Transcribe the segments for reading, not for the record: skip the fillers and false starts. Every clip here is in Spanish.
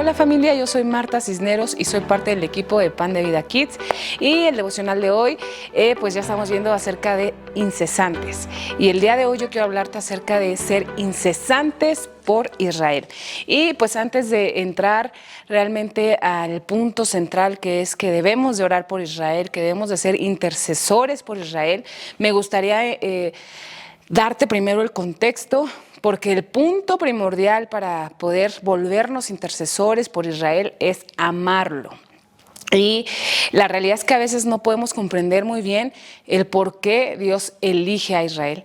Hola familia, yo soy Marta Cisneros y soy parte del equipo de Pan de Vida Kids, y el devocional de hoy pues ya estamos viendo acerca de incesantes, y el día de hoy yo quiero hablarte acerca de ser incesantes por Israel. Y pues antes de entrar realmente al punto central, que es que debemos de orar por Israel, que debemos de ser intercesores por Israel, me gustaría darte primero el contexto, porque el punto primordial para poder volvernos intercesores por Israel es amarlo. Y la realidad es que a veces no podemos comprender muy bien el por qué Dios elige a Israel.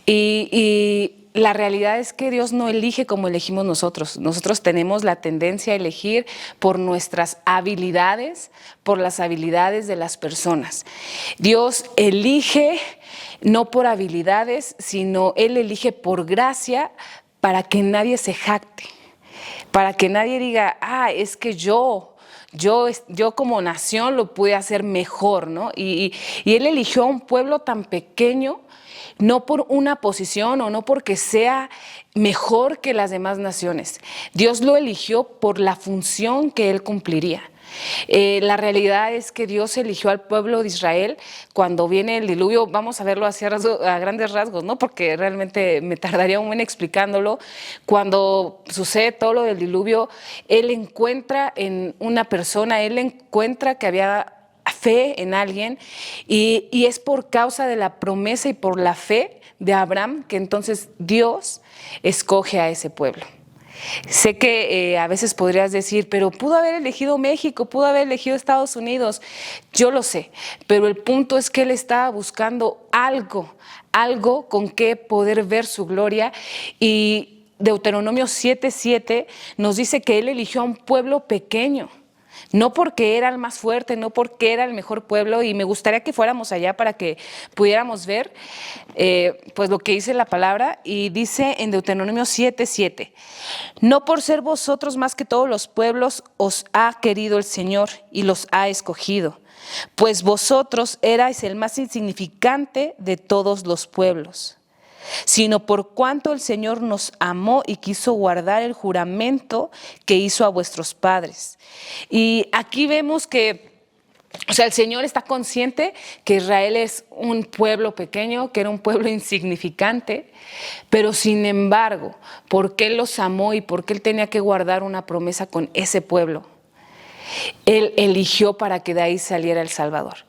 Y la realidad es que Dios no elige como elegimos nosotros. Nosotros tenemos la tendencia a elegir por nuestras habilidades, por las habilidades de las personas. Dios elige no por habilidades, sino Él elige por gracia, para que nadie se jacte, para que nadie diga, es que yo como nación lo pude hacer mejor, ¿no? Y Él eligió a un pueblo tan pequeño, no por una posición o no porque sea mejor que las demás naciones. Dios lo eligió por la función que Él cumpliría. La realidad es que Dios eligió al pueblo de Israel cuando viene el diluvio. Vamos a verlo así a grandes rasgos, ¿no? Porque realmente me tardaría un buen explicándolo. Cuando sucede todo lo del diluvio, Él encuentra en una persona, Él encuentra que había fe en alguien, y es por causa de la promesa y por la fe de Abraham que entonces Dios escoge a ese pueblo. Sé que a veces podrías decir, pero pudo haber elegido México, pudo haber elegido Estados Unidos. Yo lo sé, pero el punto es que Él estaba buscando algo con que poder ver su gloria. Y Deuteronomio 7:7 nos dice que Él eligió a un pueblo pequeño. No porque era el más fuerte, no porque era el mejor pueblo, y me gustaría que fuéramos allá para que pudiéramos ver pues lo que dice la palabra. Y dice en Deuteronomio 7:7, no por ser vosotros más que todos los pueblos os ha querido el Señor y los ha escogido, pues vosotros erais el más insignificante de todos los pueblos, sino por cuanto el Señor nos amó y quiso guardar el juramento que hizo a vuestros padres. Y aquí vemos que, el Señor está consciente que Israel es un pueblo pequeño, que era un pueblo insignificante, pero sin embargo, porque Él los amó y porque Él tenía que guardar una promesa con ese pueblo, Él eligió para que de ahí saliera el Salvador.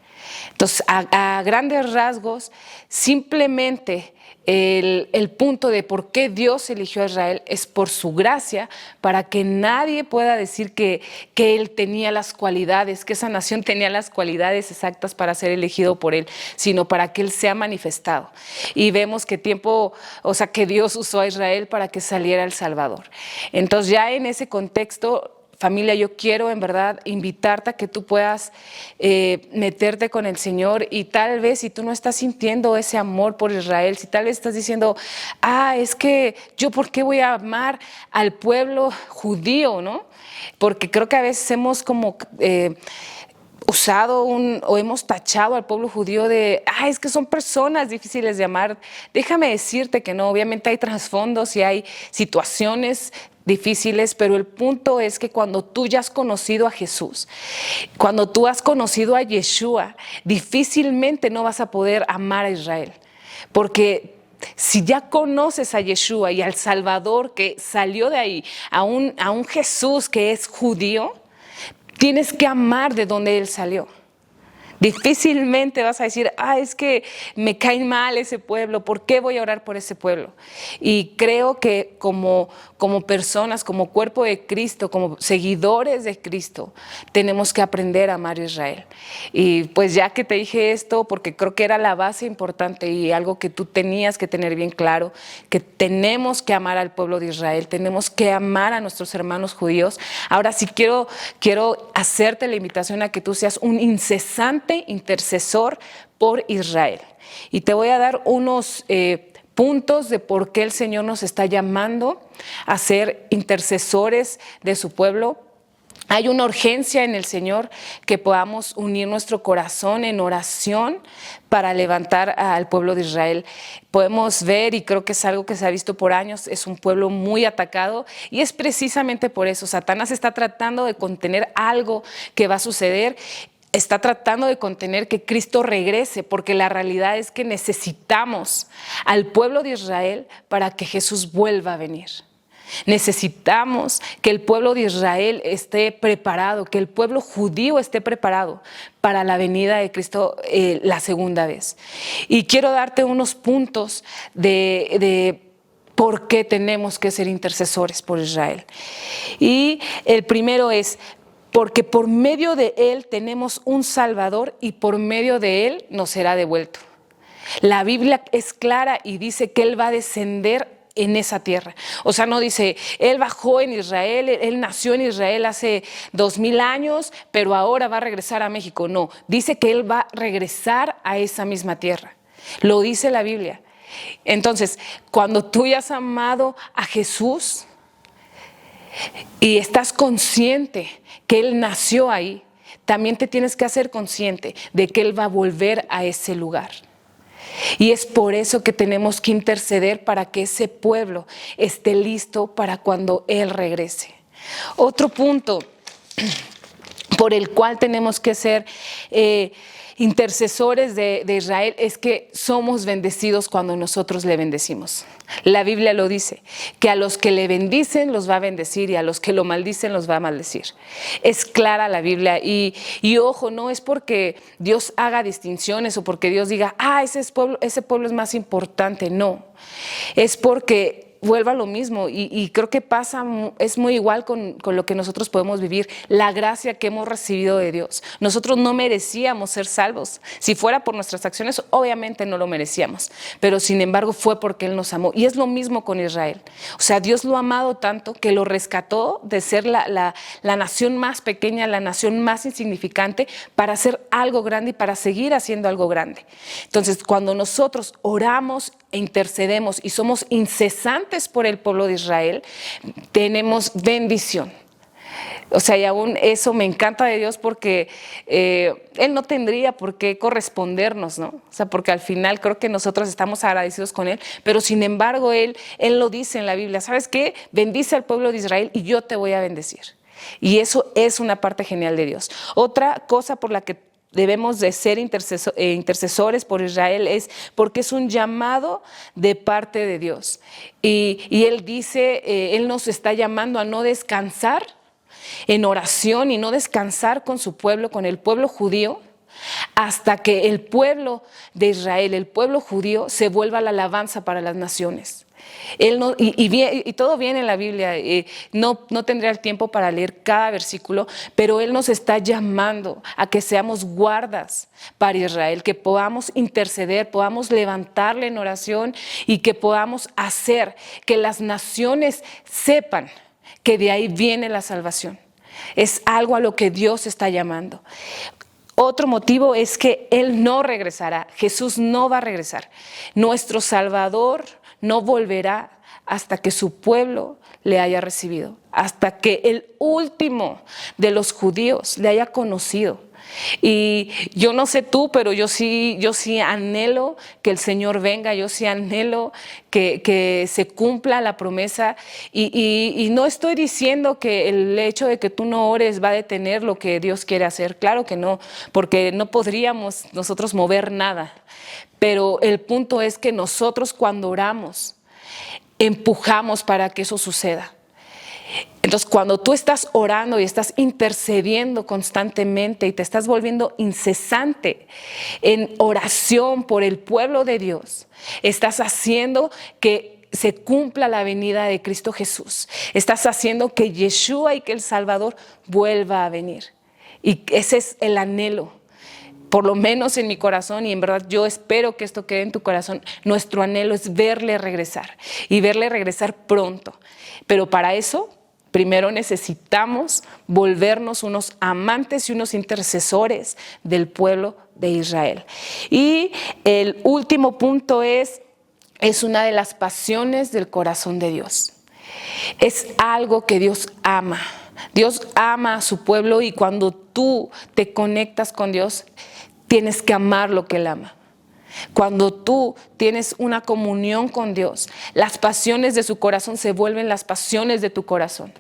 Entonces, a grandes rasgos, simplemente el punto de por qué Dios eligió a Israel es por su gracia, para que nadie pueda decir que Él tenía las cualidades, que esa nación tenía las cualidades exactas para ser elegido por Él, sino para que Él sea manifestado. Y vemos que que Dios usó a Israel para que saliera el Salvador. Entonces, ya en ese contexto, familia, yo quiero en verdad invitarte a que tú puedas meterte con el Señor, y tal vez si tú no estás sintiendo ese amor por Israel, si tal vez estás diciendo, es que yo por qué voy a amar al pueblo judío, ¿no? Porque creo que a veces hemos como usado o hemos tachado al pueblo judío de, es que son personas difíciles de amar. Déjame decirte que no, obviamente hay trasfondos y hay situaciones difíciles, pero el punto es que cuando tú ya has conocido a Jesús, cuando tú has conocido a Yeshua, difícilmente no vas a poder amar a Israel, porque si ya conoces a Yeshua y al Salvador que salió de ahí, a un Jesús que es judío, tienes que amar de donde Él salió. Difícilmente vas a decir, es que me cae mal ese pueblo, ¿por qué voy a orar por ese pueblo? Y creo que como personas, como cuerpo de Cristo, como seguidores de Cristo, tenemos que aprender a amar a Israel. Y pues ya que te dije esto, porque creo que era la base importante y algo que tú tenías que tener bien claro, que tenemos que amar al pueblo de Israel, tenemos que amar a nuestros hermanos judíos. Ahora sí quiero hacerte la invitación a que tú seas un incesante intercesor por Israel. Y te voy a dar unos puntos de por qué el Señor nos está llamando a ser intercesores de su pueblo. Hay una urgencia en el Señor que podamos unir nuestro corazón en oración para levantar al pueblo de Israel. Podemos ver, y creo que es algo que se ha visto por años, es un pueblo muy atacado y es precisamente por eso. Satanás está tratando de contener algo que va a suceder. Está tratando de contener que Cristo regrese, porque la realidad es que necesitamos al pueblo de Israel para que Jesús vuelva a venir. Necesitamos que el pueblo de Israel esté preparado, que el pueblo judío esté preparado para la venida de Cristo la segunda vez. Y quiero darte unos puntos de por qué tenemos que ser intercesores por Israel. Y el primero es, porque por medio de Él tenemos un Salvador y por medio de Él nos será devuelto. La Biblia es clara y dice que Él va a descender en esa tierra. O sea, no dice, Él bajó en Israel, Él nació en Israel hace 2000 años, pero ahora va a regresar a México. No, dice que Él va a regresar a esa misma tierra. Lo dice la Biblia. Entonces, cuando tú ya has amado a Jesús y estás consciente que Él nació ahí, también te tienes que hacer consciente de que Él va a volver a ese lugar. Y es por eso que tenemos que interceder para que ese pueblo esté listo para cuando Él regrese. Otro punto por el cual tenemos que ser intercesores de Israel es que somos bendecidos cuando nosotros le bendecimos. La Biblia lo dice, que a los que le bendicen los va a bendecir y a los que lo maldicen los va a maldecir. Es clara la Biblia y ojo, no es porque Dios haga distinciones o porque Dios diga, ese pueblo es más importante, no. Es porque vuelva a lo mismo y creo que es muy igual con lo que nosotros podemos vivir, la gracia que hemos recibido de Dios. Nosotros no merecíamos ser salvos. Si fuera por nuestras acciones, obviamente no lo merecíamos, pero sin embargo fue porque Él nos amó. Y es lo mismo con Israel. O sea, Dios lo ha amado tanto que lo rescató de ser la nación más pequeña, la nación más insignificante, para hacer algo grande y para seguir haciendo algo grande. Entonces, cuando nosotros oramos e intercedemos y somos incesantes por el pueblo de Israel, tenemos bendición. O sea, y aún eso me encanta de Dios porque Él no tendría por qué correspondernos, ¿no? O sea, porque al final creo que nosotros estamos agradecidos con Él, pero sin embargo Él lo dice en la Biblia, ¿sabes qué? Bendice al pueblo de Israel y yo te voy a bendecir. Y eso es una parte genial de Dios. Otra cosa por la que debemos de ser intercesores por Israel es porque es un llamado de parte de Dios. Y Él dice, Él nos está llamando a no descansar en oración y no descansar con su pueblo, con el pueblo judío, hasta que el pueblo de Israel, el pueblo judío, se vuelva la alabanza para las naciones. Él no, y todo viene en la Biblia, no tendría el tiempo para leer cada versículo, pero Él nos está llamando a que seamos guardas para Israel, que podamos interceder, podamos levantarle en oración y que podamos hacer que las naciones sepan que de ahí viene la salvación. Es algo a lo que Dios está llamando. Otro motivo es que Él no regresará, Jesús no va a regresar. Nuestro Salvador no volverá hasta que su pueblo le haya recibido, hasta que el último de los judíos le haya conocido. Y yo no sé tú, pero yo sí anhelo que el Señor venga, yo sí anhelo que se cumpla la promesa y no estoy diciendo que el hecho de que tú no ores va a detener lo que Dios quiere hacer, claro que no, porque no podríamos nosotros mover nada, pero el punto es que nosotros cuando oramos empujamos para que eso suceda. Entonces, cuando tú estás orando y estás intercediendo constantemente y te estás volviendo incesante en oración por el pueblo de Dios, estás haciendo que se cumpla la venida de Cristo Jesús. Estás haciendo que Yeshua y que el Salvador vuelva a venir. Y ese es el anhelo, por lo menos en mi corazón, y en verdad yo espero que esto quede en tu corazón. Nuestro anhelo es verle regresar y verle regresar pronto. Pero para eso, primero necesitamos volvernos unos amantes y unos intercesores del pueblo de Israel. Y el último punto es una de las pasiones del corazón de Dios. Es algo que Dios ama. Dios ama a su pueblo y cuando tú te conectas con Dios, tienes que amar lo que Él ama. Cuando tú tienes una comunión con Dios, las pasiones de su corazón se vuelven las pasiones de tu corazón.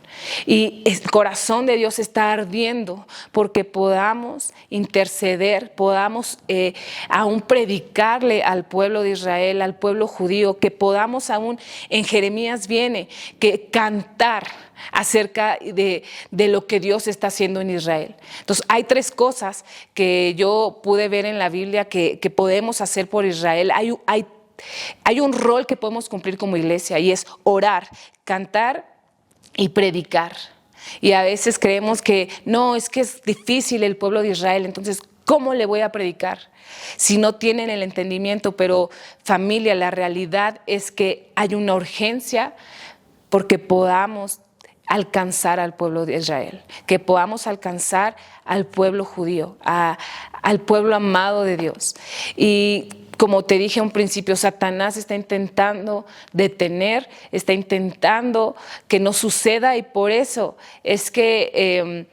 Y el corazón de Dios está ardiendo porque podamos interceder, podamos aún predicarle al pueblo de Israel, al pueblo judío, que podamos aún, en Jeremías viene, que cantar acerca de lo que Dios está haciendo en Israel. Entonces hay 3 cosas que yo pude ver en la Biblia que podemos hacer por Israel. Hay un rol que podemos cumplir como iglesia y es orar, cantar y predicar. Y a veces creemos que no, es que es difícil el pueblo de Israel, entonces ¿cómo le voy a predicar si no tienen el entendimiento? Pero familia, la realidad es que hay una urgencia porque podamos alcanzar al pueblo de Israel, que podamos alcanzar al pueblo judío, al pueblo amado de Dios. Y como te dije a un principio, Satanás está intentando detener, está intentando que no suceda y por eso es que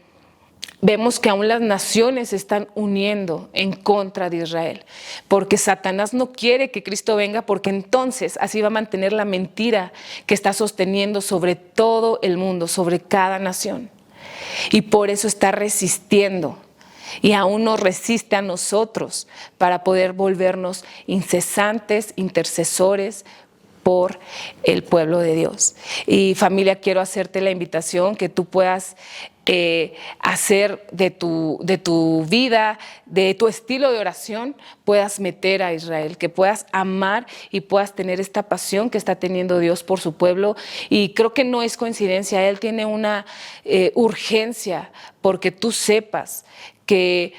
vemos que aún las naciones se están uniendo en contra de Israel, porque Satanás no quiere que Cristo venga, porque entonces así va a mantener la mentira que está sosteniendo sobre todo el mundo, sobre cada nación. Y por eso está resistiendo y aún nos resiste a nosotros para poder volvernos incesantes, intercesores por el pueblo de Dios. Y familia, quiero hacerte la invitación que tú puedas hacer de tu vida, de tu estilo de oración, puedas meter a Israel, que puedas amar y puedas tener esta pasión que está teniendo Dios por su pueblo. Y creo que no es coincidencia, Él tiene una urgencia porque tú sepas que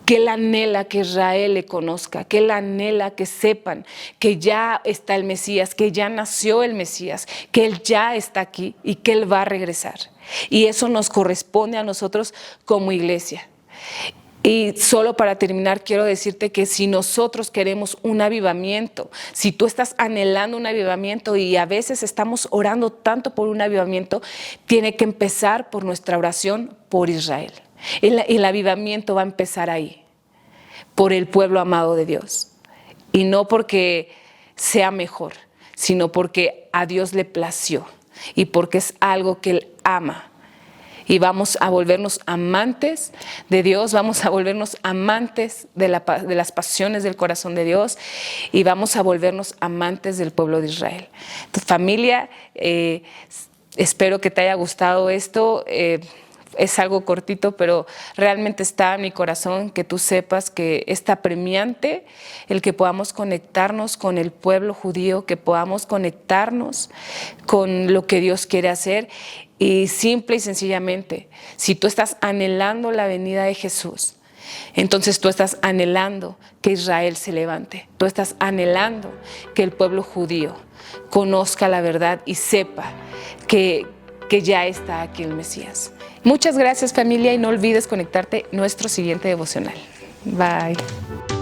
Él anhela que Israel le conozca, que Él anhela que sepan que ya está el Mesías, que ya nació el Mesías, que Él ya está aquí y que Él va a regresar. Y eso nos corresponde a nosotros como iglesia. Y solo para terminar, quiero decirte que si nosotros queremos un avivamiento, si tú estás anhelando un avivamiento y a veces estamos orando tanto por un avivamiento, tiene que empezar por nuestra oración por Israel. El avivamiento va a empezar ahí, por el pueblo amado de Dios. Y no porque sea mejor, sino porque a Dios le plació y porque es algo que Él ama. Y vamos a volvernos amantes de Dios, vamos a volvernos amantes de las pasiones del corazón de Dios y vamos a volvernos amantes del pueblo de Israel. Tu familia, espero que te haya gustado esto. Es algo cortito, pero realmente está en mi corazón que tú sepas que está apremiante el que podamos conectarnos con el pueblo judío, que podamos conectarnos con lo que Dios quiere hacer. Y simple y sencillamente, si tú estás anhelando la venida de Jesús, entonces tú estás anhelando que Israel se levante. Tú estás anhelando que el pueblo judío conozca la verdad y sepa que ya está aquí el Mesías. Muchas gracias, familia, y no olvides conectarte a nuestro siguiente devocional. Bye.